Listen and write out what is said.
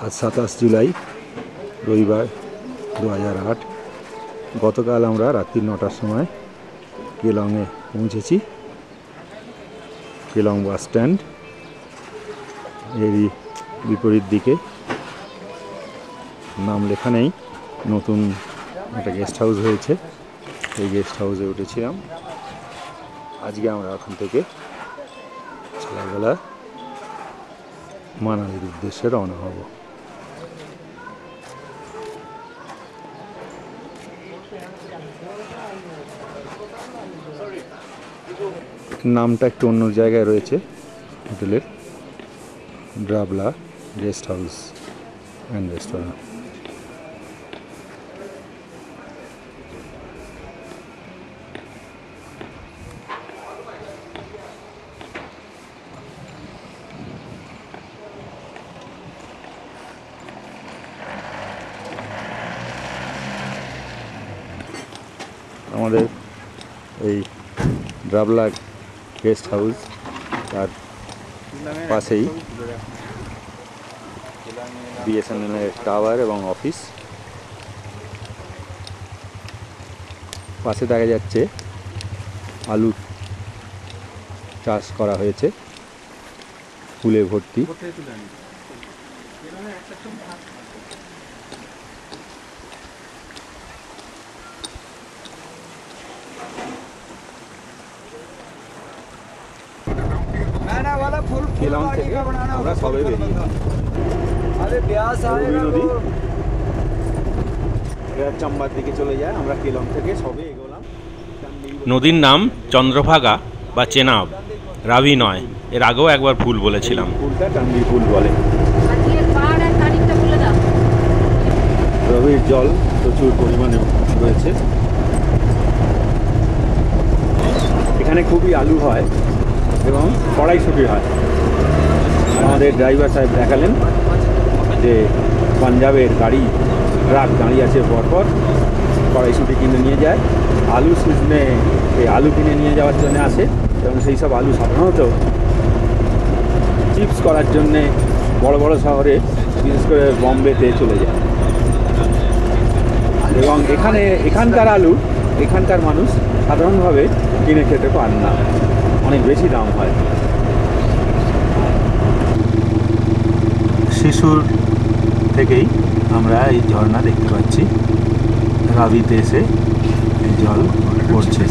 आज 27 जुलाई रविवार 2008। गतकाल আমরা রাত্রি 9টার সময় কেলংয়ে পৌঁছেছি। কেলং বাস স্ট্যান্ড এরই বিপরীত দিকে নাম লেখা নেই, নতুন একটা গেস্ট হাউস হয়েছে, এই গেস্ট হাউসে উঠেছিলাম। আজকে আমরা ওখান থেকে সকালবেলা মানালির উদ্দেশ্যে রওনা হব। নামটা একটু অন্য জায়গায় রয়েছে হোটেলের, ড্রাবলা গেস্ট হাউস অ্যান্ড রেস্টুরেন্ট। আমাদের এই ড্রাবলা গেস্ট হাউস তার পাশেই বিএসএনএল এর টাওয়ার এবং অফিস। পাশে দেখা যাচ্ছে আলু চাষ করা হয়েছে, ফুলে ভর্তি। কেলং থেকে আমরা সবে বেরিয়েছি। নদী চাম্বার দিকে চলে যায়, আমরা কেলং থেকে সবে এগোলাম। নদীর নাম চন্দ্রভাগা বা চেনাব, রাবি নয়। এর আগেও একবার ফুল বলেছিলাম। ফুলটা টাঙ্গি ফুল বলে। রবির জল প্রচুর পরিমাণে রয়েছে। এখানে খুবই আলু হয় এবং কড়াইশুঁটি হয়। আমাদের ড্রাইভার সাহেব দেখালেন যে পাঞ্জাবের গাড়ি ট্রাক দাঁড়িয়ে আছে, পরপর কড়াইশুঁটি কিনে নিয়ে যায়। আলু সিজনে এই আলু কিনে নিয়ে যাওয়ার জন্য আসে এবং সেই সব আলু সাধারণত চিপস করার জন্যে বড় বড় শহরে, বিশেষ করে বম্বেতে চলে যায়। এবং এখানকার আলু এখানকার মানুষ সাধারণভাবে কিনে খেতে পান না, অনেক বেশি দাম হয়। শিশুর থেকেই আমরা এই ঝর্ণা দেখতে পাচ্ছি। রাবিতে এসে এই জল পড়ছে।